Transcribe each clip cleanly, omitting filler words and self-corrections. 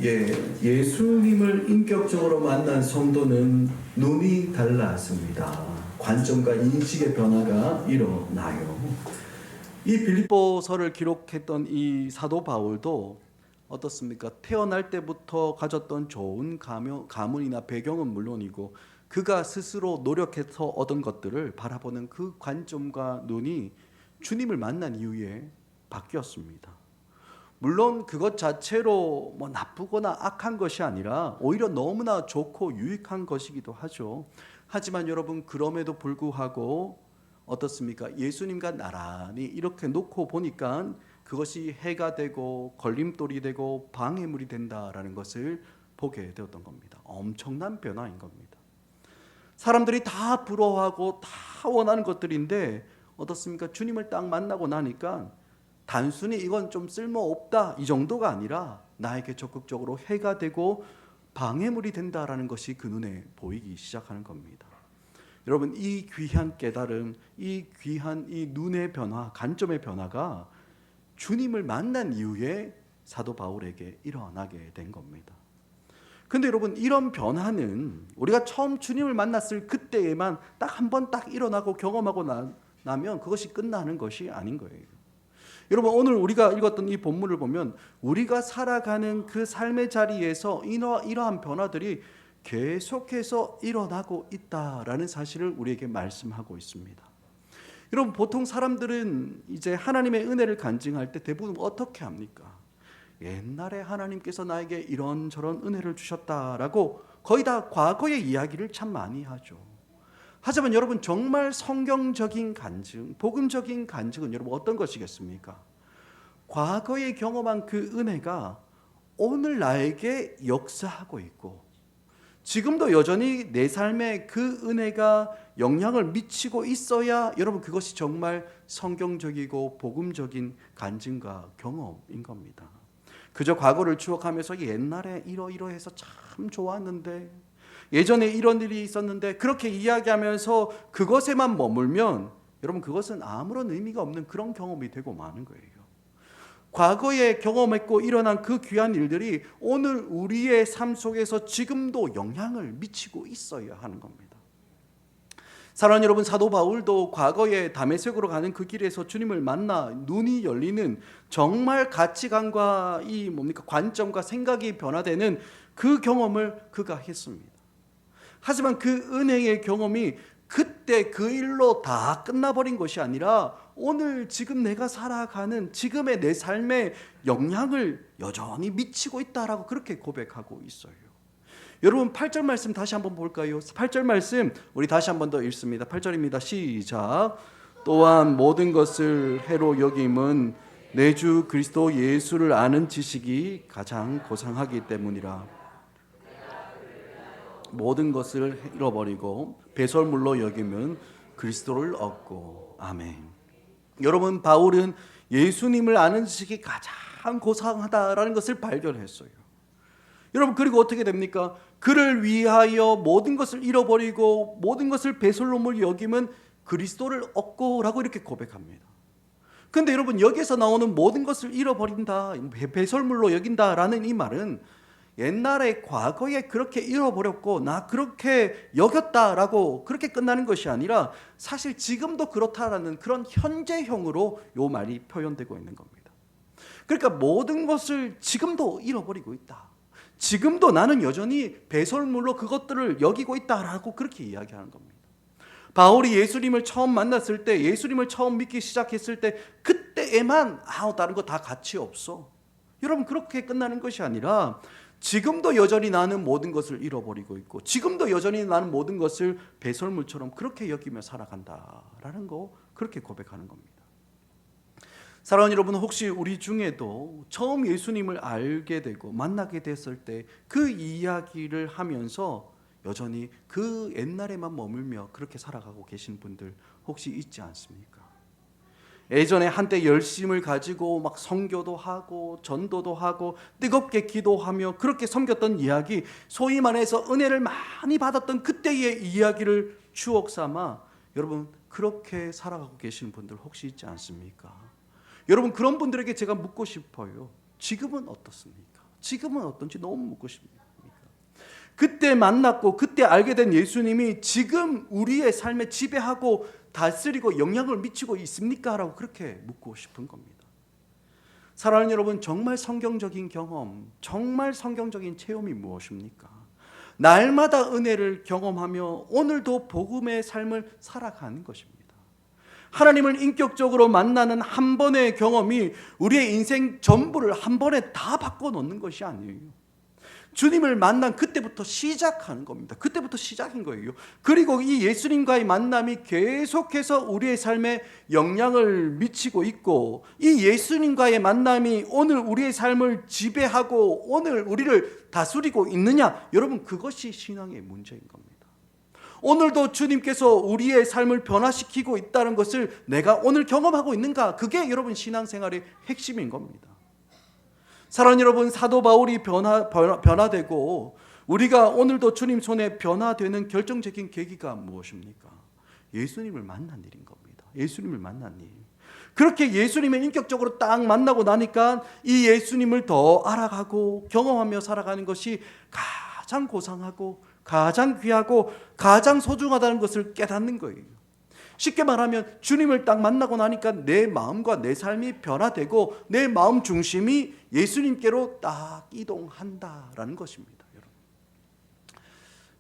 예수님을 인격적으로 만난 성도는 눈이 달랐습니다. 관점과 인식의 변화가 일어나요. 이 빌립보서를 기록했던 이 사도 바울도 어떻습니까? 태어날 때부터 가졌던 좋은 가문이나 배경은 물론이고 그가 스스로 노력해서 얻은 것들을 바라보는 그 관점과 눈이 주님을 만난 이후에 바뀌었습니다. 물론 그것 자체로 뭐 나쁘거나 악한 것이 아니라 오히려 너무나 좋고 유익한 것이기도 하죠. 하지만 여러분, 그럼에도 불구하고 어떻습니까? 예수님과 나란히 이렇게 놓고 보니까 그것이 해가 되고 걸림돌이 되고 방해물이 된다라는 것을 보게 되었던 겁니다. 엄청난 변화인 겁니다. 사람들이 다 부러워하고 다 원하는 것들인데 어떻습니까? 주님을 딱 만나고 나니까 단순히 이건 좀 쓸모없다 이 정도가 아니라 나에게 적극적으로 해가 되고 방해물이 된다라는 것이 그 눈에 보이기 시작하는 겁니다. 여러분, 이 귀한 깨달음, 이 귀한 이 눈의 변화, 관점의 변화가 주님을 만난 이후에 사도 바울에게 일어나게 된 겁니다. 근데 여러분, 이런 변화는 우리가 처음 주님을 만났을 그때에만 딱 한 번 딱 일어나고 경험하고 나면 그것이 끝나는 것이 아닌 거예요. 여러분, 오늘 우리가 읽었던 이 본문을 보면 우리가 살아가는 그 삶의 자리에서 이러한 변화들이 계속해서 일어나고 있다라는 사실을 우리에게 말씀하고 있습니다. 여러분, 보통 사람들은 이제 하나님의 은혜를 간증할 때 대부분 어떻게 합니까? 옛날에 하나님께서 나에게 이런저런 은혜를 주셨다라고 거의 다 과거의 이야기를 참 많이 하죠. 하지만 여러분, 정말 성경적인 간증, 복음적인 간증은 여러분 어떤 것이겠습니까? 과거에 경험한 그 은혜가 오늘 나에게 역사하고 있고 지금도 여전히 내 삶에 그 은혜가 영향을 미치고 있어야 여러분 그것이 정말 성경적이고 복음적인 간증과 경험인 겁니다. 그저 과거를 추억하면서 옛날에 이러이러해서 참 좋았는데, 예전에 이런 일이 있었는데 그렇게 이야기하면서 그것에만 머물면 여러분 그것은 아무런 의미가 없는 그런 경험이 되고 마는 거예요. 과거에 경험했고 일어난 그 귀한 일들이 오늘 우리의 삶 속에서 지금도 영향을 미치고 있어야 하는 겁니다. 사랑하는 여러분, 사도 바울도 과거에 다메섹으로 가는 그 길에서 주님을 만나 눈이 열리는 정말 가치관과 이 관점과 생각이 변화되는 그 경험을 그가 했습니다. 하지만 그 은혜의 경험이 그때 그 일로 다 끝나버린 것이 아니라 오늘 지금 내가 살아가는 지금의 내 삶에 영향을 여전히 미치고 있다라고 그렇게 고백하고 있어요. 여러분, 8절 말씀 다시 한번 볼까요? 8절 말씀 우리 다시 한번 더 읽습니다. 8절입니다. 시작. 또한 모든 것을 해로 여김은 내 주 그리스도 예수를 아는 지식이 가장 고상하기 때문이라. 모든 것을 잃어버리고 배설물로 여기면 그리스도를 얻고. 아멘. 여러분, 바울은 예수님을 아는 지식이 가장 고상하다라는 것을 발견했어요. 여러분, 그리고 어떻게 됩니까? 그를 위하여 모든 것을 잃어버리고 모든 것을 배설물로 여기면 그리스도를 얻고 라고 이렇게 고백합니다. 근데 여러분, 여기서 나오는 모든 것을 잃어버린다, 배설물로 여긴다라는 이 말은 옛날에 과거에 그렇게 잃어버렸고 나 그렇게 여겼다라고 그렇게 끝나는 것이 아니라 사실 지금도 그렇다라는 그런 현재형으로 이 말이 표현되고 있는 겁니다. 그러니까 모든 것을 지금도 잃어버리고 있다. 지금도 나는 여전히 배설물로 그것들을 여기고 있다라고 그렇게 이야기하는 겁니다. 바울이 예수님을 처음 만났을 때, 예수님을 처음 믿기 시작했을 때 그때에만 다른 거 다 가치 없어. 여러분, 그렇게 끝나는 것이 아니라 지금도 여전히 나는 모든 것을 잃어버리고 있고 지금도 여전히 나는 모든 것을 배설물처럼 그렇게 여기며 살아간다라는 거 그렇게 고백하는 겁니다. 사랑하는 여러분, 혹시 우리 중에도 처음 예수님을 알게 되고 만나게 됐을 때 그 이야기를 하면서 여전히 그 옛날에만 머물며 그렇게 살아가고 계신 분들 혹시 있지 않습니까? 예전에 한때 열심을 가지고 막 선교도 하고 전도도 하고 뜨겁게 기도하며 그렇게 섬겼던 이야기, 소위 말해서 은혜를 많이 받았던 그때의 이야기를 추억 삼아 여러분 그렇게 살아가고 계시는 분들 혹시 있지 않습니까? 여러분, 그런 분들에게 제가 묻고 싶어요. 지금은 어떻습니까? 지금은 어떤지 너무 묻고 싶습니다. 그때 만났고 그때 알게 된 예수님이 지금 우리의 삶에 지배하고 다스리고 영향을 미치고 있습니까? 라고 그렇게 묻고 싶은 겁니다. 사랑하는 여러분, 정말 성경적인 경험, 정말 성경적인 체험이 무엇입니까? 날마다 은혜를 경험하며 오늘도 복음의 삶을 살아가는 것입니다. 하나님을 인격적으로 만나는 한 번의 경험이 우리의 인생 전부를 한 번에 다 바꿔놓는 것이 아니에요. 주님을 만난 그때부터 시작하는 겁니다. 그때부터 시작인 거예요. 그리고 이 예수님과의 만남이 계속해서 우리의 삶에 영향을 미치고 있고, 이 예수님과의 만남이 오늘 우리의 삶을 지배하고 오늘 우리를 다스리고 있느냐? 여러분, 그것이 신앙의 문제인 겁니다. 오늘도 주님께서 우리의 삶을 변화시키고 있다는 것을 내가 오늘 경험하고 있는가? 그게 여러분 신앙생활의 핵심인 겁니다. 사랑하는 여러분, 사도 바울이 변화되고 우리가 오늘도 주님 손에 변화되는 결정적인 계기가 무엇입니까? 예수님을 만난 일인 겁니다. 예수님을 만난 일. 그렇게 예수님을 인격적으로 딱 만나고 나니까 이 예수님을 더 알아가고 경험하며 살아가는 것이 가장 고상하고 가장 귀하고 가장 소중하다는 것을 깨닫는 거예요. 쉽게 말하면 주님을 딱 만나고 나니까 내 마음과 내 삶이 변화되고 내 마음 중심이 예수님께로 딱 이동한다라는 것입니다.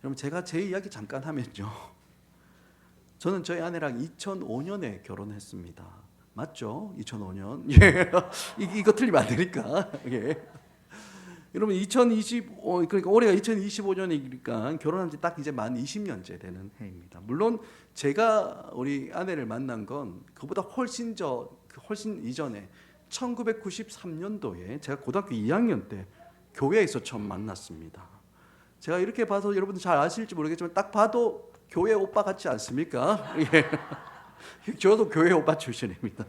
여러분, 제가 제 이야기 잠깐 하면요, 저는 저희 아내랑 2005년에 결혼했습니다. 맞죠? 2005년. 예. 이거 틀리면 안 되니까. 예. 여러분, 그러니까 올해가 2025년이니까 결혼한 지 딱 이제 만 20년째 되는 해입니다. 물론 제가 우리 아내를 만난 건 그보다 훨씬 이전에 1993년도에 제가 고등학교 2학년 때 교회에서 처음 만났습니다. 제가 이렇게 봐서 여러분들 잘 아실지 모르겠지만 딱 봐도 교회 오빠 같지 않습니까? 예. 저도 교회 오빠 출신입니다.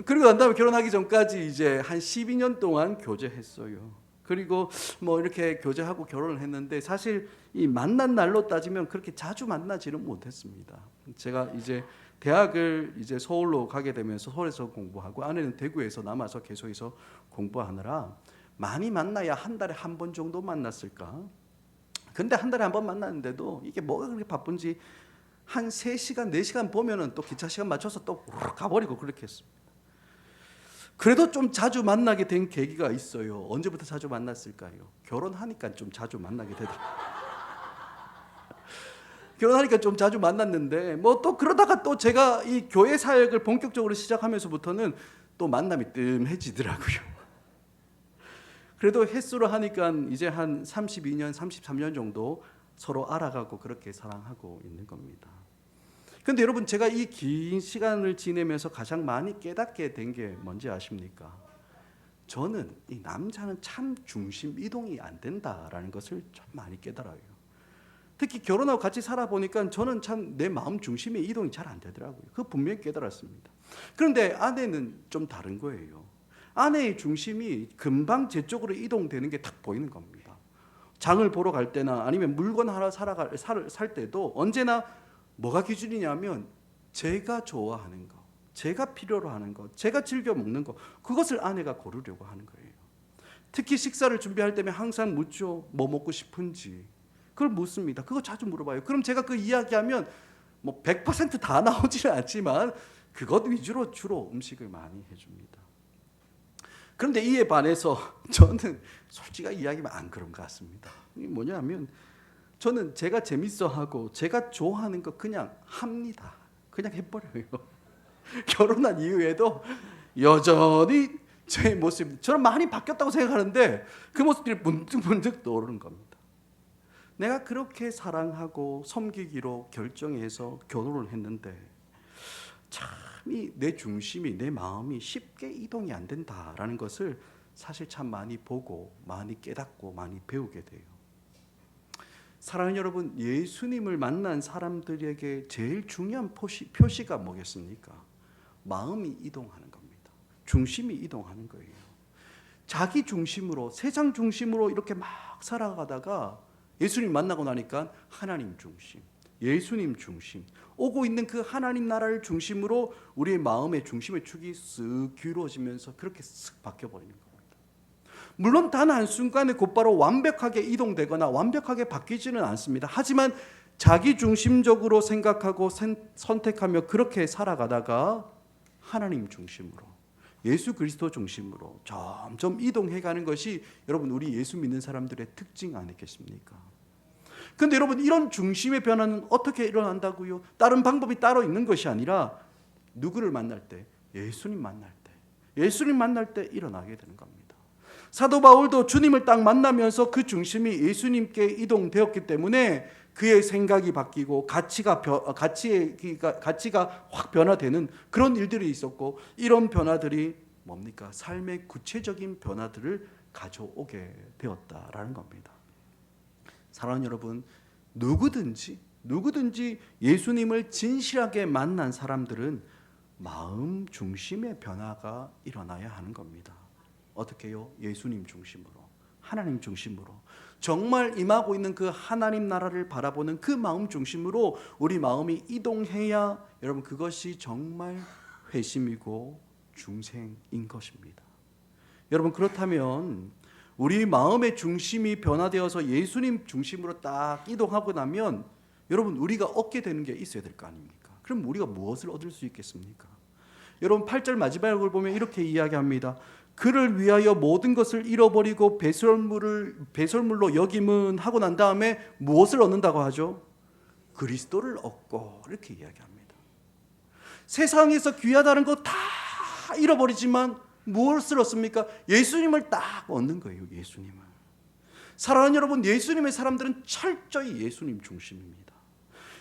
그리고 난 다음에 결혼하기 전까지 이제 한 12년 동안 교제했어요. 그리고 뭐 이렇게 교제하고 결혼을 했는데 사실 이 만난 날로 따지면 그렇게 자주 만나지는 못했습니다. 제가 이제 대학을 이제 서울로 가게 되면서 서울에서 공부하고 아내는 대구에서 남아서 계속해서 공부하느라 많이 만나야 한 달에 한 번 정도 만났을까? 근데 한 달에 한 번 만났는데도 이게 뭐가 그렇게 바쁜지 한 3시간, 4시간 보면은 또 기차 시간 맞춰서 또 가버리고 그렇게 했습니다. 그래도 좀 자주 만나게 된 계기가 있어요. 언제부터 자주 만났을까요? 결혼하니까 좀 자주 만나게 되더라고요. 결혼하니까 좀 자주 만났는데 뭐 또 그러다가 또 제가 이 교회 사역을 본격적으로 시작하면서부터는 또 만남이 뜸해지더라고요. 그래도 횟수로 하니까 이제 한 32년, 33년 정도 서로 알아가고 그렇게 사랑하고 있는 겁니다. 근데 여러분, 제가 이 긴 시간을 지내면서 가장 많이 깨닫게 된 게 뭔지 아십니까? 저는 이 남자는 참 중심 이동이 안 된다라는 것을 좀 많이 깨달아요. 특히 결혼하고 같이 살아보니까 저는 참 내 마음 중심의 이동이 잘 안 되더라고요. 그거 분명히 깨달았습니다. 그런데 아내는 좀 다른 거예요. 아내의 중심이 금방 제 쪽으로 이동되는 게 딱 보이는 겁니다. 장을 보러 갈 때나 아니면 물건 하나 살 때도 언제나 뭐가 기준이냐면 제가 좋아하는 거, 제가 필요로 하는 거, 제가 즐겨 먹는 거, 그것을 아내가 고르려고 하는 거예요. 특히 식사를 준비할 때면 항상 묻죠. 뭐 먹고 싶은지. 그걸 묻습니다. 그거 자주 물어봐요. 그럼 제가 그 이야기하면 뭐 100%다 나오지는 않지만 그것 위주로 주로 음식을 많이 해줍니다. 그런데 이에 반해서 저는 솔직히 이야기하면 안 그런 것 같습니다. 이게 뭐냐면 저는 제가 재밌어하고 제가 좋아하는 거 그냥 합니다. 그냥 해버려요. 결혼한 이후에도 여전히 제 모습, 저는 많이 바뀌었다고 생각하는데 그 모습들이 문득문득 떠오르는 겁니다. 내가 그렇게 사랑하고 섬기기로 결정해서 결혼을 했는데 참 내 중심이, 내 마음이 쉽게 이동이 안 된다라는 것을 사실 참 많이 보고 많이 깨닫고 많이 배우게 돼요. 사랑하는 여러분, 예수님을 만난 사람들에게 제일 중요한 표시가 뭐겠습니까? 마음이 이동하는 겁니다. 중심이 이동하는 거예요. 자기 중심으로, 세상 중심으로 이렇게 막 살아가다가 예수님 만나고 나니까 하나님 중심, 예수님 중심, 오고 있는 그 하나님 나라를 중심으로 우리의 마음의 중심의 축이 쓱 기울어지면서 그렇게 쓱 바뀌어버리는 겁니다. 물론 단 한순간에 곧바로 완벽하게 이동되거나 완벽하게 바뀌지는 않습니다. 하지만 자기 중심적으로 생각하고 선택하며 그렇게 살아가다가 하나님 중심으로, 예수 그리스도 중심으로 점점 이동해가는 것이 여러분 우리 예수 믿는 사람들의 특징 아니겠습니까? 그런데 여러분 이런 중심의 변화는 어떻게 일어난다고요? 다른 방법이 따로 있는 것이 아니라 누구를 만날 때? 예수님 만날 때, 예수님 만날 때 일어나게 되는 겁니다. 사도 바울도 주님을 딱 만나면서 그 중심이 예수님께 이동되었기 때문에 그의 생각이 바뀌고 가치가 확 변화되는 그런 일들이 있었고, 이런 변화들이 뭡니까? 삶의 구체적인 변화들을 가져오게 되었다라는 겁니다. 사랑하는 여러분, 누구든지 예수님을 진실하게 만난 사람들은 마음 중심의 변화가 일어나야 하는 겁니다. 어떻게요? 예수님 중심으로, 하나님 중심으로, 정말 임하고 있는 그 하나님 나라를 바라보는 그 마음 중심으로 우리 마음이 이동해야 여러분 그것이 정말 회심이고 중생인 것입니다. 여러분 그렇다면 우리 마음의 중심이 변화되어서 예수님 중심으로 딱 이동하고 나면 여러분 우리가 얻게 되는 게 있어야 될 거 아닙니까? 그럼 우리가 무엇을 얻을 수 있겠습니까? 여러분 8절 마지막을 보면 이렇게 이야기합니다. 그를 위하여 모든 것을 잃어버리고 배설물로 여김은 하고 난 다음에 무엇을 얻는다고 하죠? 그리스도를 얻고, 이렇게 이야기합니다. 세상에서 귀하다는 거 다 잃어버리지만 무엇을 얻습니까? 예수님을 딱 얻는 거예요. 예수님을. 사랑하는 여러분, 예수님의 사람들은 철저히 예수님 중심입니다.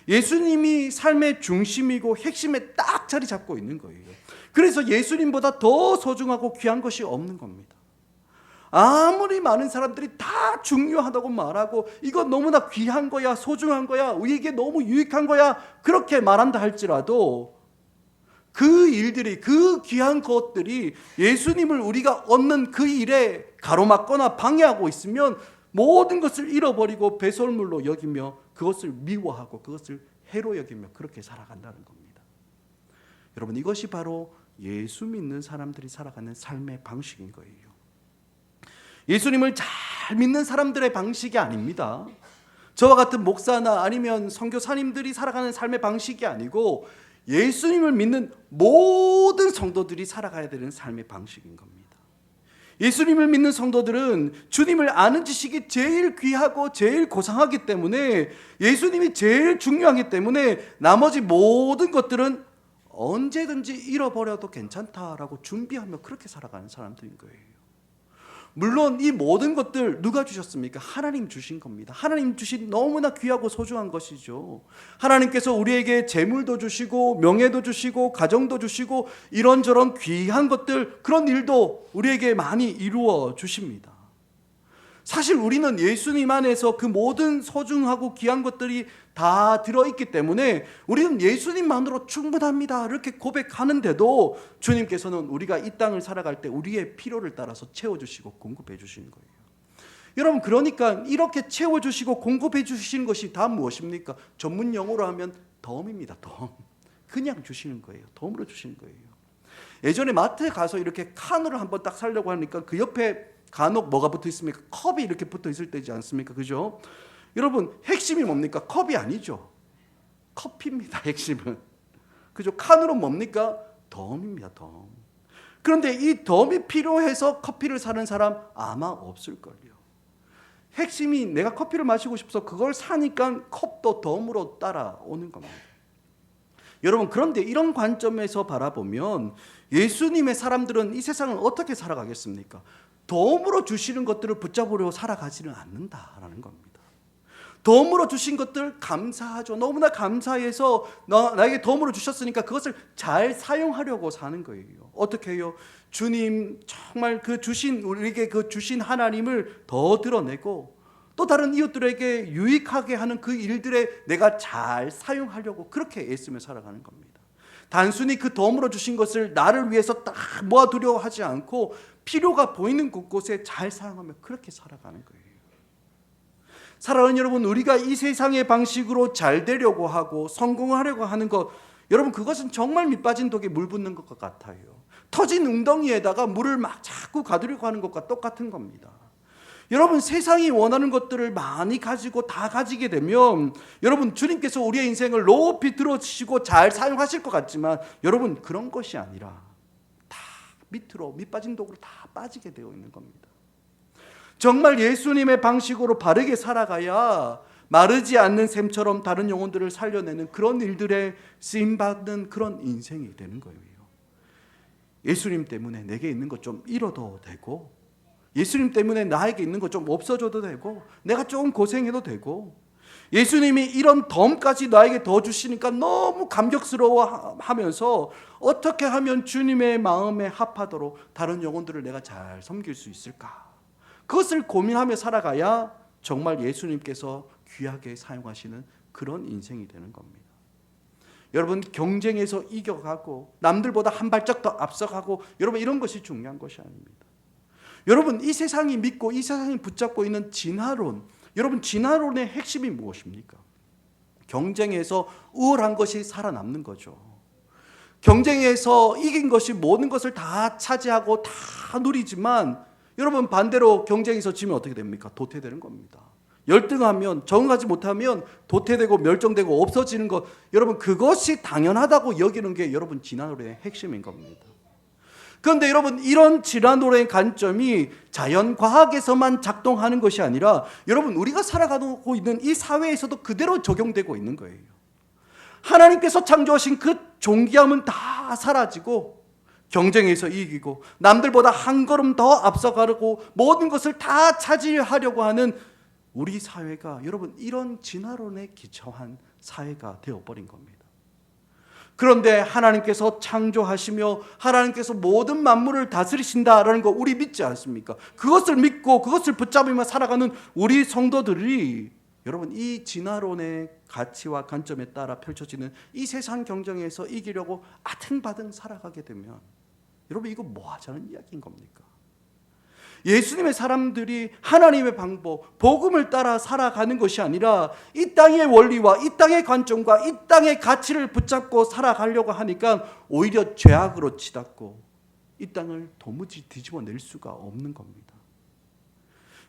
예수님이 삶의 중심이고 핵심에 딱 자리 잡고 있는 거예요. 그래서 예수님보다 더 소중하고 귀한 것이 없는 겁니다. 아무리 많은 사람들이 다 중요하다고 말하고 이건 너무나 귀한 거야, 소중한 거야, 우리에게 너무 유익한 거야 그렇게 말한다 할지라도 그 일들이, 그 귀한 것들이 예수님을 우리가 얻는 그 일에 가로막거나 방해하고 있으면 모든 것을 잃어버리고 배설물로 여기며 그것을 미워하고 그것을 해로 여기며 그렇게 살아간다는 겁니다. 여러분 이것이 바로 예수 믿는 사람들이 살아가는 삶의 방식인 거예요. 예수님을 잘 믿는 사람들의 방식이 아닙니다. 저와 같은 목사나 아니면 선교사님들이 살아가는 삶의 방식이 아니고 예수님을 믿는 모든 성도들이 살아가야 되는 삶의 방식인 겁니다. 예수님을 믿는 성도들은 주님을 아는 지식이 제일 귀하고 제일 고상하기 때문에, 예수님이 제일 중요하기 때문에 나머지 모든 것들은 언제든지 잃어버려도 괜찮다라고 준비하며 그렇게 살아가는 사람들인 거예요. 물론 이 모든 것들 누가 주셨습니까? 하나님 주신 겁니다. 하나님 주신 너무나 귀하고 소중한 것이죠. 하나님께서 우리에게 재물도 주시고 명예도 주시고 가정도 주시고 이런저런 귀한 것들, 그런 일도 우리에게 많이 이루어 주십니다. 사실 우리는 예수님 안에서 그 모든 소중하고 귀한 것들이 다 들어있기 때문에 우리는 예수님만으로 충분합니다 이렇게 고백하는데도 주님께서는 우리가 이 땅을 살아갈 때 우리의 필요를 따라서 채워주시고 공급해 주시는 거예요. 여러분 그러니까 이렇게 채워주시고 공급해 주시는 것이 다 무엇입니까? 전문 용어로 하면 덤입니다. 덤. 그냥 주시는 거예요. 덤으로 주시는 거예요. 예전에 마트에 가서 이렇게 칸으로 한번 딱 사려고 하니까 그 옆에 간혹 뭐가 붙어 있습니까? 컵이 이렇게 붙어 있을 때지 않습니까? 그죠? 여러분 핵심이 뭡니까? 컵이 아니죠. 커피입니다. 핵심은. 그죠? 칸으로 뭡니까? 덤입니다. 덤. 그런데 이 덤이 필요해서 커피를 사는 사람 아마 없을걸요. 핵심이 내가 커피를 마시고 싶어서 그걸 사니까 컵도 덤으로 따라오는 겁니다. 여러분 그런데 이런 관점에서 바라보면 예수님의 사람들은 이 세상을 어떻게 살아가겠습니까? 덤으로 주시는 것들을 붙잡으려 살아가지는 않는다라는 겁니다. 덤으로 주신 것들 감사하죠. 너무나 감사해서 나에게 덤으로 주셨으니까 그것을 잘 사용하려고 사는 거예요. 어떻게 해요? 주님 정말 우리에게 그 주신 하나님을 더 드러내고 또 다른 이웃들에게 유익하게 하는 그 일들에 내가 잘 사용하려고 그렇게 애쓰며 살아가는 겁니다. 단순히 그 덤으로 주신 것을 나를 위해서 딱 모아두려 하지 않고 필요가 보이는 곳곳에 잘 사용하며 그렇게 살아가는 거예요. 사랑하는 여러분, 우리가 이 세상의 방식으로 잘 되려고 하고 성공하려고 하는 것, 여러분 그것은 정말 밑빠진 독에 물 붓는 것 같아요. 터진 웅덩이에다가 물을 막 자꾸 가두려고 하는 것과 똑같은 겁니다. 여러분, 세상이 원하는 것들을 많이 가지고 다 가지게 되면 여러분, 주님께서 우리의 인생을 높이 들어주시고 잘 사용하실 것 같지만 여러분, 그런 것이 아니라 다 밑으로, 밑빠진 독으로 다 빠지게 되어 있는 겁니다. 정말 예수님의 방식으로 바르게 살아가야 마르지 않는 샘처럼 다른 영혼들을 살려내는 그런 일들에 쓰임받는 그런 인생이 되는 거예요. 예수님 때문에 내게 있는 것 좀 잃어도 되고, 예수님 때문에 나에게 있는 것 좀 없어져도 되고, 내가 좀 고생해도 되고, 예수님이 이런 덤까지 나에게 더 주시니까 너무 감격스러워 하면서 어떻게 하면 주님의 마음에 합하도록 다른 영혼들을 내가 잘 섬길 수 있을까? 그것을 고민하며 살아가야 정말 예수님께서 귀하게 사용하시는 그런 인생이 되는 겁니다. 여러분, 경쟁에서 이겨가고 남들보다 한 발짝 더 앞서가고, 여러분, 이런 것이 중요한 것이 아닙니다. 여러분, 이 세상이 믿고 이 세상이 붙잡고 있는 진화론, 여러분, 진화론의 핵심이 무엇입니까? 경쟁에서 우월한 것이 살아남는 거죠. 경쟁에서 이긴 것이 모든 것을 다 차지하고 다 누리지만, 여러분, 반대로 경쟁에서 지면 어떻게 됩니까? 도태되는 겁니다. 열등하면, 적응하지 못하면 도태되고 멸종되고 없어지는 것, 여러분, 그것이 당연하다고 여기는 게 여러분 진화론의 핵심인 겁니다. 그런데 여러분, 이런 진화론의 관점이 자연과학에서만 작동하는 것이 아니라 여러분, 우리가 살아가고 있는 이 사회에서도 그대로 적용되고 있는 거예요. 하나님께서 창조하신 그 존귀함은 다 사라지고, 경쟁에서 이기고 남들보다 한 걸음 더 앞서가려고 모든 것을 다 차지하려고 하는 우리 사회가 여러분, 이런 진화론에 기초한 사회가 되어버린 겁니다. 그런데 하나님께서 창조하시며 하나님께서 모든 만물을 다스리신다라는 거 우리 믿지 않습니까? 그것을 믿고 그것을 붙잡으며 살아가는 우리 성도들이 여러분, 이 진화론의 가치와 관점에 따라 펼쳐지는 이 세상 경쟁에서 이기려고 아등바등 살아가게 되면 여러분, 이거 뭐 하자는 이야기인 겁니까? 예수님의 사람들이 하나님의 방법, 복음을 따라 살아가는 것이 아니라 이 땅의 원리와 이 땅의 관점과 이 땅의 가치를 붙잡고 살아가려고 하니까 오히려 죄악으로 치닫고 이 땅을 도무지 뒤집어낼 수가 없는 겁니다.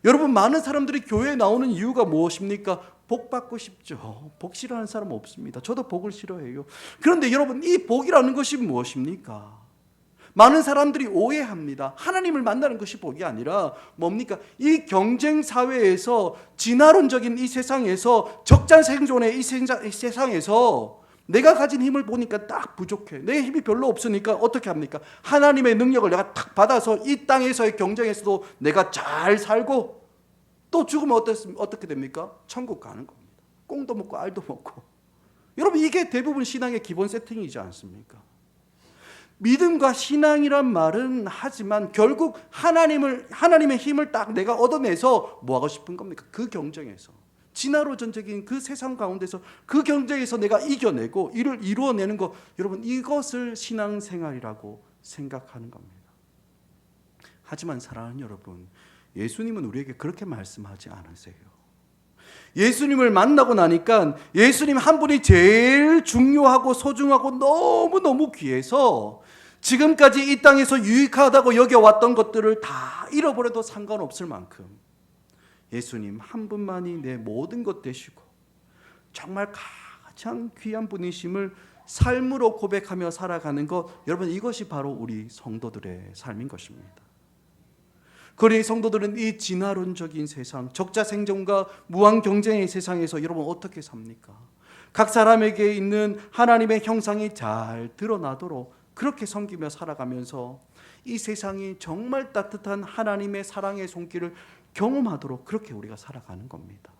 여러분, 많은 사람들이 교회에 나오는 이유가 무엇입니까? 복 받고 싶죠. 복 싫어하는 사람은 없습니다. 저도 복을 싫어해요. 그런데 여러분, 이 복이라는 것이 무엇입니까? 많은 사람들이 오해합니다. 하나님을 만나는 것이 복이 아니라 뭡니까? 이 경쟁 사회에서, 진화론적인 이 세상에서, 적자생존의 이 세상에서 내가 가진 힘을 보니까 딱 부족해. 내 힘이 별로 없으니까 어떻게 합니까? 하나님의 능력을 내가 탁 받아서 이 땅에서의 경쟁에서도 내가 잘 살고, 또 죽으면 어떻게 됩니까? 천국 가는 겁니다. 꽁도 먹고 알도 먹고. 여러분, 이게 대부분 신앙의 기본 세팅이지 않습니까? 믿음과 신앙이란 말은 하지만 결국 하나님의 힘을 딱 내가 얻어내서 뭐 하고 싶은 겁니까? 그 경쟁에서, 진화론적인 그 세상 가운데서 그 경쟁에서 내가 이겨내고 이를 이루어내는 것, 여러분, 이것을 신앙생활이라고 생각하는 겁니다. 하지만 사랑하는 여러분, 예수님은 우리에게 그렇게 말씀하지 않으세요. 예수님을 만나고 나니까 예수님 한 분이 제일 중요하고 소중하고 너무너무 귀해서 지금까지 이 땅에서 유익하다고 여겨왔던 것들을 다 잃어버려도 상관없을 만큼 예수님 한 분만이 내 모든 것 되시고 정말 가장 귀한 분이심을 삶으로 고백하며 살아가는 것, 여러분, 이것이 바로 우리 성도들의 삶인 것입니다. 그러니 성도들은 이 진화론적인 세상, 적자생존과 무한경쟁의 세상에서 여러분 어떻게 삽니까? 각 사람에게 있는 하나님의 형상이 잘 드러나도록 그렇게 섬기며 살아가면서 이 세상이 정말 따뜻한 하나님의 사랑의 손길을 경험하도록 그렇게 우리가 살아가는 겁니다.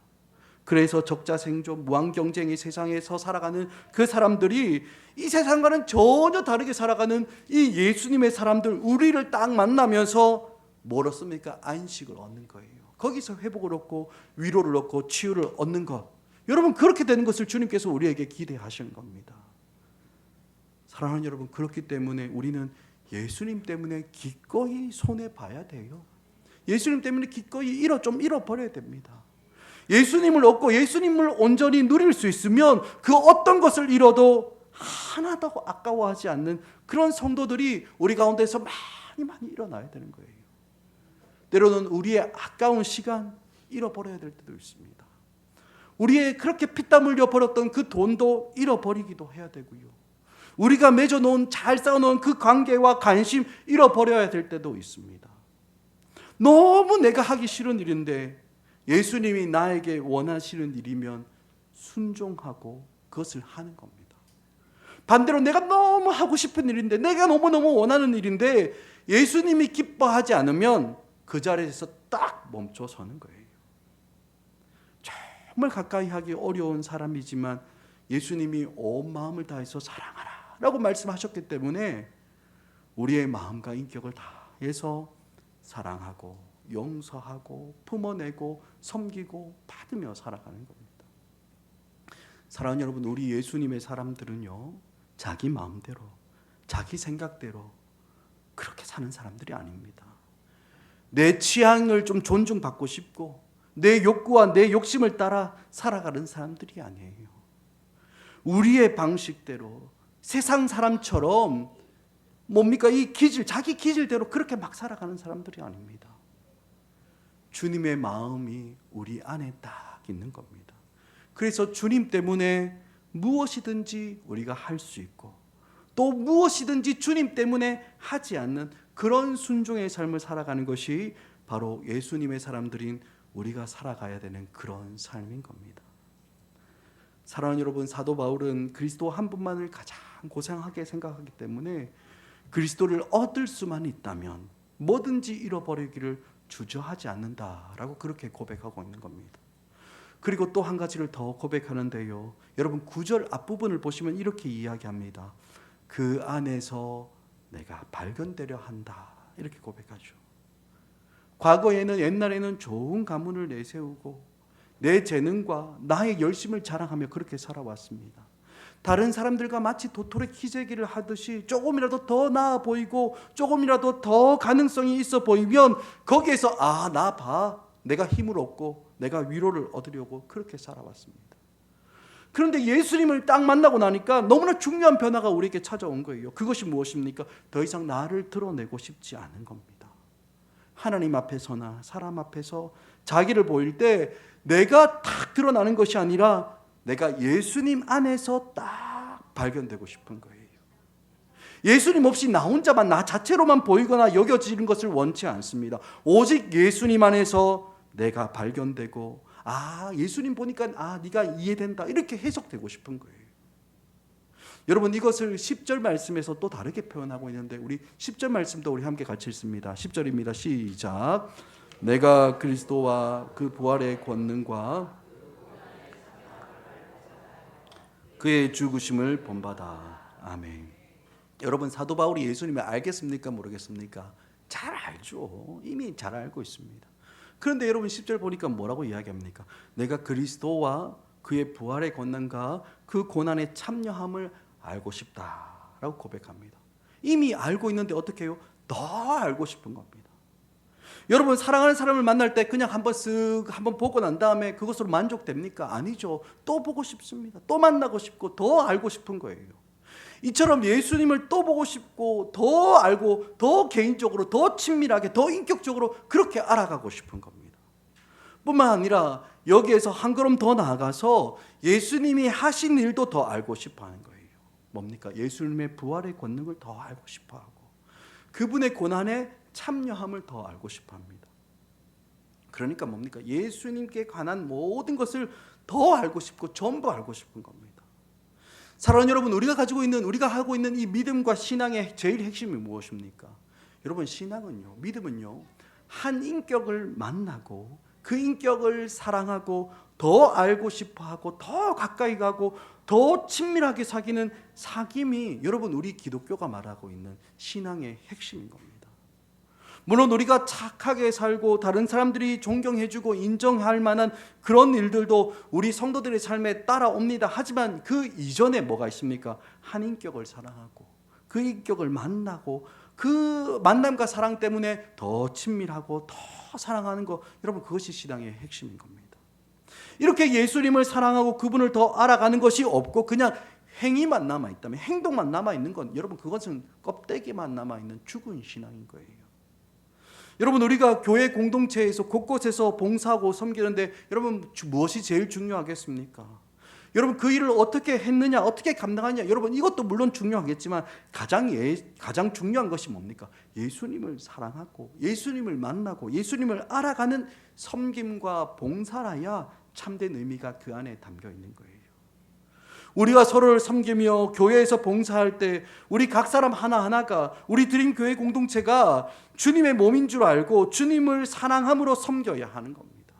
그래서 적자생존, 무한경쟁의 세상에서 살아가는 그 사람들이 이 세상과는 전혀 다르게 살아가는 이 예수님의 사람들, 우리를 딱 만나면서 뭘 얻습니까? 안식을 얻는 거예요. 거기서 회복을 얻고 위로를 얻고 치유를 얻는 것, 여러분, 그렇게 되는 것을 주님께서 우리에게 기대하시는 겁니다. 사랑하는 여러분, 그렇기 때문에 우리는 예수님 때문에 기꺼이 손해봐야 돼요. 예수님 때문에 기꺼이 좀 잃어버려야 됩니다. 예수님을 얻고 예수님을 온전히 누릴 수 있으면 그 어떤 것을 잃어도 하나도 아까워하지 않는 그런 성도들이 우리 가운데서 많이 일어나야 되는 거예요. 때로는 우리의 아까운 시간 잃어버려야 될 때도 있습니다. 우리의 그렇게 피땀 흘려 버렸던 그 돈도 잃어버리기도 해야 되고요. 우리가 맺어놓은 잘 쌓아놓은 그 관계와 관심 잃어버려야 될 때도 있습니다. 너무 내가 하기 싫은 일인데 예수님이 나에게 원하시는 일이면 순종하고 그것을 하는 겁니다. 반대로 내가 너무 하고 싶은 일인데, 내가 너무너무 원하는 일인데 예수님이 기뻐하지 않으면 그 자리에서 딱 멈춰 서는 거예요. 정말 가까이 하기 어려운 사람이지만 예수님이 온 마음을 다해서 사랑하라 라고 말씀하셨기 때문에 우리의 마음과 인격을 다해서 사랑하고 용서하고 품어내고 섬기고 받으며 살아가는 겁니다. 사랑하는 여러분, 우리 예수님의 사람들은요, 자기 마음대로 자기 생각대로 그렇게 사는 사람들이 아닙니다. 내 취향을 좀 존중받고 싶고 내 욕구와 내 욕심을 따라 살아가는 사람들이 아니에요. 우리의 방식대로 세상 사람처럼 뭡니까? 이 기질, 자기 기질대로 그렇게 막 살아가는 사람들이 아닙니다. 주님의 마음이 우리 안에 딱 있는 겁니다. 그래서 주님 때문에 무엇이든지 우리가 할 수 있고 또 무엇이든지 주님 때문에 하지 않는 그런 순종의 삶을 살아가는 것이 바로 예수님의 사람들인 우리가 살아가야 되는 그런 삶인 겁니다. 사랑하는 여러분, 사도 바울은 그리스도 한 분만을 가장 고상하게 생각하기 때문에 그리스도를 얻을 수만 있다면 뭐든지 잃어버리기를 주저하지 않는다라고 그렇게 고백하고 있는 겁니다. 그리고 또 한 가지를 더 고백하는데요, 여러분 9절 앞부분을 보시면 이렇게 이야기합니다. 그 안에서 내가 발견되려 한다, 이렇게 고백하죠. 과거에는, 옛날에는 좋은 가문을 내세우고 내 재능과 나의 열심을 자랑하며 그렇게 살아왔습니다. 다른 사람들과 마치 도토리 키재기를 하듯이 조금이라도 더 나아 보이고 조금이라도 더 가능성이 있어 보이면 거기에서 나 봐, 내가 힘을 얻고 내가 위로를 얻으려고 그렇게 살아왔습니다. 그런데 예수님을 딱 만나고 나니까 너무나 중요한 변화가 우리에게 찾아온 거예요. 그것이 무엇입니까? 더 이상 나를 드러내고 싶지 않은 겁니다. 하나님 앞에서나 사람 앞에서 자기를 보일 때 내가 딱 드러나는 것이 아니라 내가 예수님 안에서 딱 발견되고 싶은 거예요. 예수님 없이 나 혼자만, 나 자체로만 보이거나 여겨지는 것을 원치 않습니다. 오직 예수님 안에서 내가 발견되고 예수님 보니까 네가 이해된다, 이렇게 해석되고 싶은 거예요. 여러분, 이것을 10절 말씀에서 또 다르게 표현하고 있는데 우리 10절 말씀도 우리 함께 같이 읽습니다. 10절입니다. 시작. 내가 그리스도와 그 부활의 권능과 그의 죽으심을 본받아. 아멘. 여러분, 사도 바울이 예수님을 알겠습니까? 모르겠습니까? 잘 알죠. 이미 잘 알고 있습니다. 그런데 여러분 10절 보니까 뭐라고 이야기합니까? 내가 그리스도와 그의 부활의 권능과 그 고난에 참여함을 알고 싶다라고 고백합니다. 이미 알고 있는데 어떻게 해요? 더 알고 싶은 겁니다. 여러분, 사랑하는 사람을 만날 때 그냥 한번 보고 난 다음에 그것으로 만족됩니까? 아니죠. 또 보고 싶습니다. 또 만나고 싶고 더 알고 싶은 거예요. 이처럼 예수님을 또 보고 싶고 더 알고 더 개인적으로 더 친밀하게 더 인격적으로 그렇게 알아가고 싶은 겁니다. 뿐만 아니라 여기에서 한 걸음 더 나아가서 예수님이 하신 일도 더 알고 싶어 하는 거예요. 뭡니까? 예수님의 부활의 권능을 더 알고 싶어 하고 그분의 고난에 참여함을 더 알고 싶어 합니다. 그러니까 뭡니까? 예수님께 관한 모든 것을 더 알고 싶고 전부 알고 싶은 겁니다. 사랑하는 여러분, 우리가 하고 있는 이 믿음과 신앙의 제일 핵심이 무엇입니까? 여러분, 신앙은요, 믿음은요, 한 인격을 만나고 그 인격을 사랑하고 더 알고 싶어하고 더 가까이 가고 더 친밀하게 사귀는 사귐이 여러분 우리 기독교가 말하고 있는 신앙의 핵심인 겁니다. 물론 우리가 착하게 살고 다른 사람들이 존경해주고 인정할 만한 그런 일들도 우리 성도들의 삶에 따라옵니다. 하지만 그 이전에 뭐가 있습니까? 한 인격을 사랑하고 그 인격을 만나고 그 만남과 사랑 때문에 더 친밀하고 더 사랑하는 것, 여러분 그것이 신앙의 핵심인 겁니다. 이렇게 예수님을 사랑하고 그분을 더 알아가는 것이 없고 그냥 행위만 남아있다면, 행동만 남아있는 건 여러분 그것은 껍데기만 남아있는 죽은 신앙인 거예요. 여러분 우리가 교회 공동체에서 곳곳에서 봉사하고 섬기는데 여러분 무엇이 제일 중요하겠습니까? 여러분 그 일을 어떻게 했느냐, 어떻게 감당하냐, 여러분 이것도 물론 중요하겠지만 가장 중요한 것이 뭡니까? 예수님을 사랑하고 예수님을 만나고 예수님을 알아가는 섬김과 봉사라야 참된 의미가 그 안에 담겨 있는 거예요. 우리가 서로를 섬기며 교회에서 봉사할 때 우리 각 사람 하나하나가, 우리 드림 교회 공동체가 주님의 몸인 줄 알고 주님을 사랑함으로 섬겨야 하는 겁니다.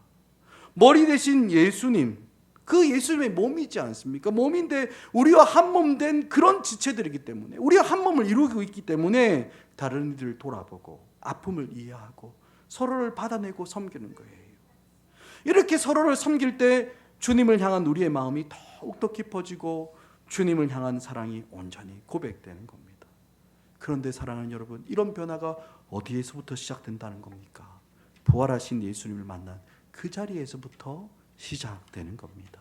머리 대신 예수님, 그 예수님의 몸이지 않습니까? 몸인데 우리와 한 몸 된 그런 지체들이기 때문에, 우리가 한 몸을 이루고 있기 때문에 다른 이들을 돌아보고 아픔을 이해하고 서로를 받아내고 섬기는 거예요. 이렇게 서로를 섬길 때 주님을 향한 우리의 마음이 더욱더 깊어지고 주님을 향한 사랑이 온전히 고백되는 겁니다. 그런데 사랑하는 여러분, 이런 변화가 어디에서부터 시작된다는 겁니까? 부활하신 예수님을 만난 그 자리에서부터 시작되는 겁니다.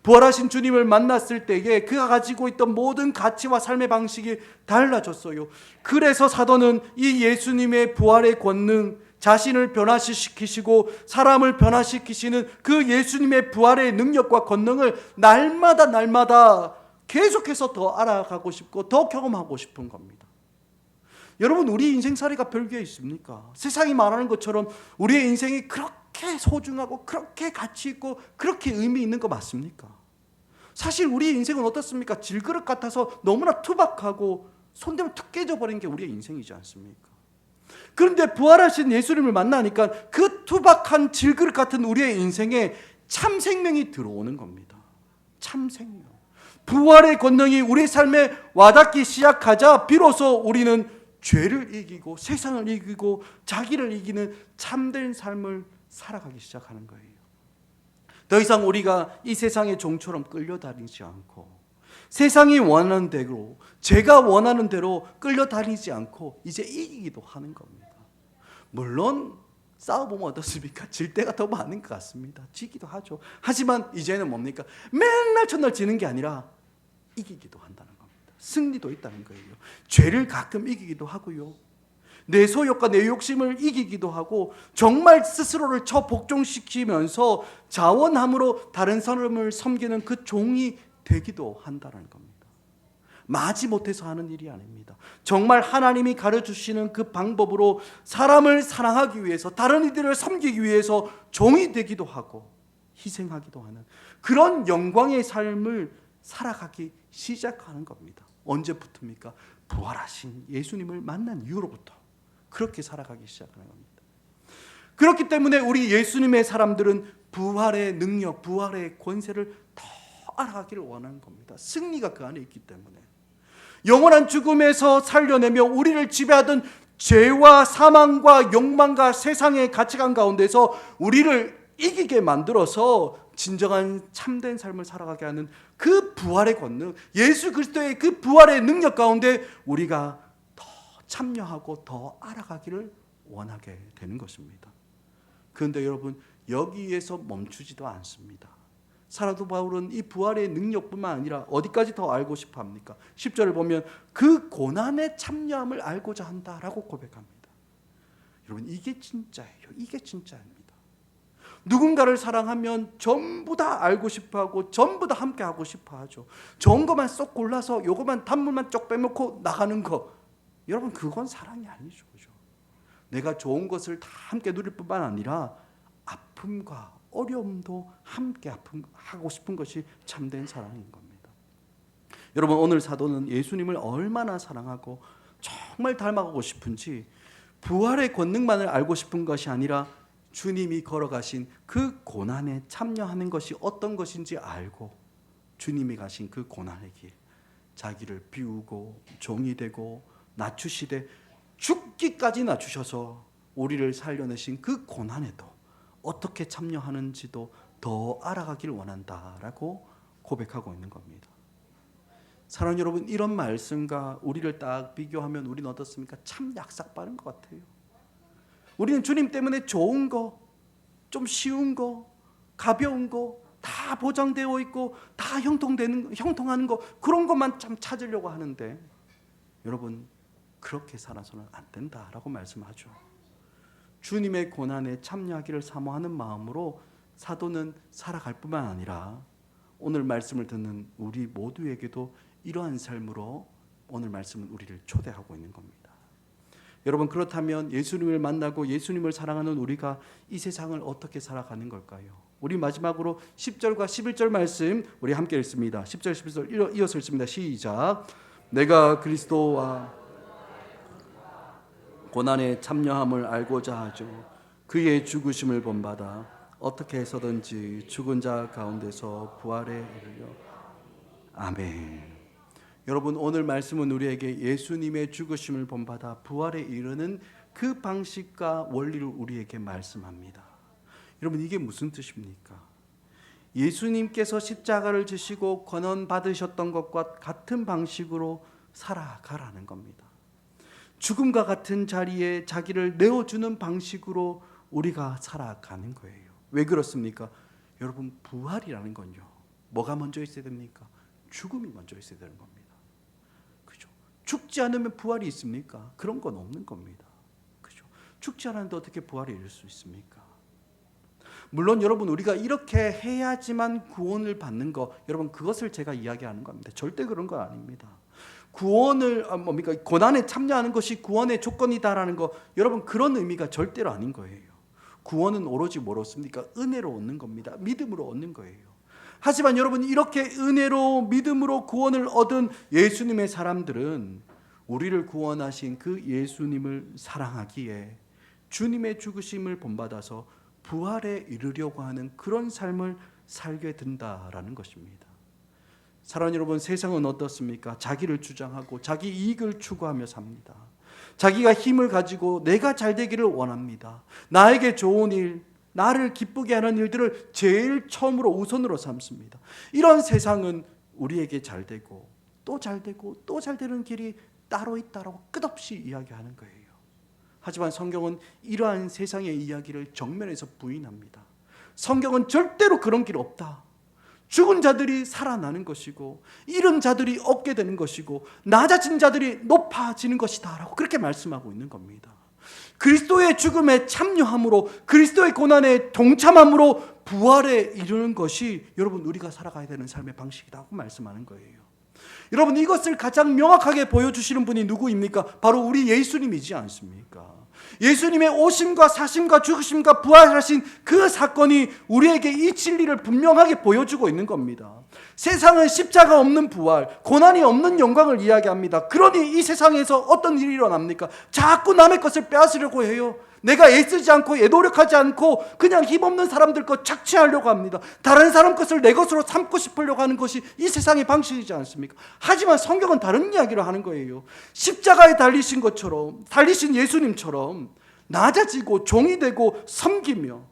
부활하신 주님을 만났을 때에 그가 가지고 있던 모든 가치와 삶의 방식이 달라졌어요. 그래서 사도는 이 예수님의 부활의 권능, 자신을 변화시키시고 사람을 변화시키시는 그 예수님의 부활의 능력과 권능을 날마다 계속해서 더 알아가고 싶고 더 경험하고 싶은 겁니다. 여러분 우리 인생살이가 별게 있습니까? 세상이 말하는 것처럼 우리의 인생이 그렇게 소중하고 그렇게 가치 있고 그렇게 의미 있는 거 맞습니까? 사실 우리의 인생은 어떻습니까? 질그릇 같아서 너무나 투박하고 손대면 툭 깨져버린 게 우리의 인생이지 않습니까? 그런데 부활하신 예수님을 만나니까 그 투박한 질그릇 같은 우리의 인생에 참 생명이 들어오는 겁니다. 참 생명. 부활의 권능이 우리 삶에 와닿기 시작하자 비로소 우리는 죄를 이기고 세상을 이기고 자기를 이기는 참된 삶을 살아가기 시작하는 거예요. 더 이상 우리가 이 세상의 종처럼 끌려다니지 않고 세상이 원하는 대로, 제가 원하는 대로 끌려다니지 않고 이제 이기기도 하는 겁니다. 물론 싸워보면 어떻습니까? 질 때가 더 많은 것 같습니다. 지기도 하죠. 하지만 이제는 뭡니까? 맨날 첫날 지는 게 아니라 이기기도 한다는 겁니다. 승리도 있다는 거예요. 죄를 가끔 이기기도 하고요, 내 소욕과 내 욕심을 이기기도 하고 정말 스스로를 복종시키면서 자원함으로 다른 사람을 섬기는 그 종이 되기도 한다는 겁니다. 마지 못해서 하는 일이 아닙니다. 정말 하나님이 가르쳐주시는 그 방법으로 사람을 사랑하기 위해서, 다른 이들을 섬기기 위해서 종이 되기도 하고 희생하기도 하는 그런 영광의 삶을 살아가기 시작하는 겁니다. 언제부터입니까? 부활하신 예수님을 만난 이후로부터 그렇게 살아가기 시작하는 겁니다. 그렇기 때문에 우리 예수님의 사람들은 부활의 능력, 부활의 권세를 더 알아가기를 원하는 겁니다. 승리가 그 안에 있기 때문에. 영원한 죽음에서 살려내며 우리를 지배하던 죄와 사망과 욕망과 세상의 가치관 가운데서 우리를 이기게 만들어서 진정한 참된 삶을 살아가게 하는 그 부활의 권능, 예수 그리스도의 그 부활의 능력 가운데 우리가 더 참여하고 더 알아가기를 원하게 되는 것입니다. 그런데 여러분 여기에서 멈추지도 않습니다. 사도 바울은 이 부활의 능력뿐만 아니라 어디까지 더 알고 싶어 합니까? 10절을 보면 그 고난에 참여함을 알고자 한다라고 고백합니다. 여러분 이게 진짜예요. 이게 진짜입니다. 누군가를 사랑하면 전부 다 알고 싶어하고 전부 다 함께 하고 싶어하죠. 좋은 것만 쏙 골라서 요것만 단물만 쪽 빼놓고 나가는 거, 여러분 그건 사랑이 아니죠. 그죠? 내가 좋은 것을 다 함께 누릴 뿐만 아니라 아픔과 어려움도 함께 하고 싶은 것이 참된 사랑인 겁니다. 여러분 오늘 사도는 예수님을 얼마나 사랑하고 정말 닮아가고 싶은지 부활의 권능만을 알고 싶은 것이 아니라 주님이 걸어가신 그 고난에 참여하는 것이 어떤 것인지 알고 주님이 가신 그 고난의 길, 자기를 비우고 종이 되고 낮추시되 죽기까지 낮추셔서 우리를 살려내신 그 고난에도 어떻게 참여하는지도 더 알아가길 원한다라고 고백하고 있는 겁니다. 사랑하는 여러분, 이런 말씀과 우리를 딱 비교하면 우리는 어떻습니까? 참 약삭빠른 것 같아요. 우리는 주님 때문에 좋은 거, 좀 쉬운 거, 가벼운 거, 다 보장되어 있고 다 형통하는 거, 그런 것만 참 찾으려고 하는데, 여러분 그렇게 살아서는 안 된다라고 말씀하죠. 주님의 고난에 참여하기를 사모하는 마음으로 사도는 살아갈 뿐만 아니라 오늘 말씀을 듣는 우리 모두에게도 이러한 삶으로 오늘 말씀은 우리를 초대하고 있는 겁니다. 여러분, 그렇다면 예수님을 만나고 예수님을 사랑하는 우리가 이 세상을 어떻게 살아가는 걸까요? 우리 마지막으로 10절과 11절 말씀 우리 함께 읽습니다. 10절 11절 이어서 읽습니다. 시작. 내가 그리스도와 고난에 참여함을 알고자 하죠. 그의 죽으심을 본받아 어떻게 해서든지 죽은 자 가운데서 부활에 이르려. 아멘. 여러분, 오늘 말씀은 우리에게 예수님의 죽으심을 본받아 부활에 이르는 그 방식과 원리를 우리에게 말씀합니다. 여러분, 이게 무슨 뜻입니까? 예수님께서 십자가를 지시고 권한 받으셨던 것과 같은 방식으로 살아가라는 겁니다. 죽음과 같은 자리에 자기를 내어주는 방식으로 우리가 살아가는 거예요. 왜 그렇습니까? 여러분, 부활이라는 건요, 뭐가 먼저 있어야 됩니까? 죽음이 먼저 있어야 되는 겁니다. 그죠? 죽지 않으면 부활이 있습니까? 그런 건 없는 겁니다. 그죠? 죽지 않았는데 어떻게 부활이 이룰 수 있습니까? 물론 여러분, 우리가 이렇게 해야지만 구원을 받는 거, 여러분 그것을 제가 이야기하는 겁니다. 절대 그런 거 아닙니다. 구원을 고난에 참여하는 것이 구원의 조건이다라는 거, 여러분 그런 의미가 절대로 아닌 거예요. 구원은 오로지 뭐로 얻습니까? 은혜로 얻는 겁니다. 믿음으로 얻는 거예요. 하지만 여러분, 이렇게 은혜로 믿음으로 구원을 얻은 예수님의 사람들은 우리를 구원하신 그 예수님을 사랑하기에 주님의 죽으심을 본받아서 부활에 이르려고 하는 그런 삶을 살게 된다라는 것입니다. 사랑하는 여러분, 세상은 어떻습니까? 자기를 주장하고 자기 이익을 추구하며 삽니다. 자기가 힘을 가지고 내가 잘 되기를 원합니다. 나에게 좋은 일, 나를 기쁘게 하는 일들을 제일 처음으로 우선으로 삼습니다. 이런 세상은 우리에게 잘 되고 또 잘 되고 또 잘 되는 길이 따로 있다라고 끝없이 이야기하는 거예요. 하지만 성경은 이러한 세상의 이야기를 정면에서 부인합니다. 성경은 절대로 그런 길 없다. 죽은 자들이 살아나는 것이고 잃은 자들이 얻게 되는 것이고 낮아진 자들이 높아지는 것이다 라고 그렇게 말씀하고 있는 겁니다. 그리스도의 죽음에 참여함으로, 그리스도의 고난에 동참함으로 부활에 이르는 것이 여러분 우리가 살아가야 되는 삶의 방식이라고 말씀하는 거예요. 여러분, 이것을 가장 명확하게 보여주시는 분이 누구입니까? 바로 우리 예수님이지 않습니까? 예수님의 오심과 사심과 죽으심과 부활하신 그 사건이 우리에게 이 진리를 분명하게 보여주고 있는 겁니다. 세상은 십자가 없는 부활, 고난이 없는 영광을 이야기합니다. 그러니 이 세상에서 어떤 일이 일어납니까? 자꾸 남의 것을 빼앗으려고 해요. 내가 애쓰지 않고 애노력하지 않고 그냥 힘없는 사람들 것 착취하려고 합니다. 다른 사람 것을 내 것으로 삼고 싶으려고 하는 것이 이 세상의 방식이지 않습니까? 하지만 성경은 다른 이야기를 하는 거예요. 십자가에 달리신 것처럼, 달리신 예수님처럼 낮아지고 종이 되고 섬기며,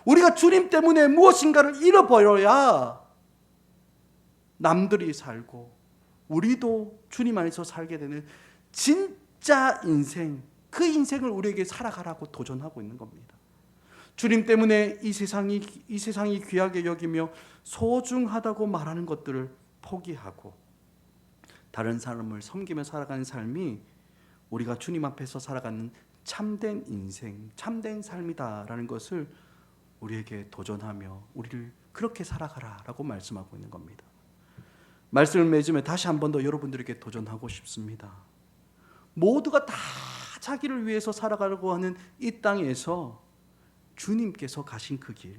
우리가 주님 때문에 무엇인가를 잃어버려야 남들이 살고 우리도 주님 안에서 살게 되는 진짜 인생, 그 인생을 우리에게 살아가라고 도전하고 있는 겁니다. 주님 때문에 이 세상이 귀하게 여기며 소중하다고 말하는 것들을 포기하고 다른 사람을 섬기며 살아가는 삶이 우리가 주님 앞에서 살아가는 참된 인생, 참된 삶이다라는 것을 우리에게 도전하며 우리를 그렇게 살아가라라고 말씀하고 있는 겁니다. 말씀을 맺으며 다시 한 번 더 여러분들에게 도전하고 싶습니다. 모두가 다 자기를 위해서 살아가려고 하는 이 땅에서 주님께서 가신 그 길,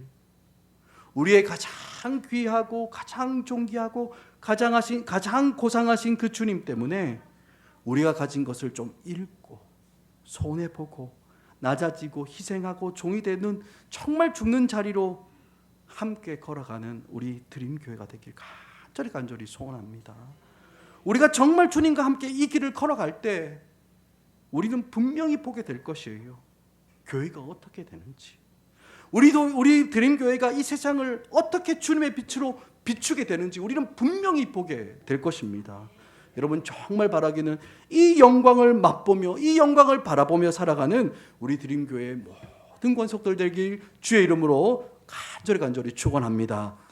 우리의 가장 귀하고 가장 존귀하고 가장 고상하신 그 주님 때문에 우리가 가진 것을 좀 잃고 손해보고 낮아지고 희생하고 종이 되는, 정말 죽는 자리로 함께 걸어가는 우리 드림교회가 되길 간절히 소원합니다. 우리가 정말 주님과 함께 이 길을 걸어갈 때 우리는 분명히 보게 될 것이에요. 교회가 어떻게 되는지, 우리 드림교회가 이 세상을 어떻게 주님의 빛으로 비추게 되는지 우리는 분명히 보게 될 것입니다. 여러분, 정말 바라기는 이 영광을 맛보며 이 영광을 바라보며 살아가는 우리 드림교회의 모든 권속들 되길 주의 이름으로 간절히 축원합니다.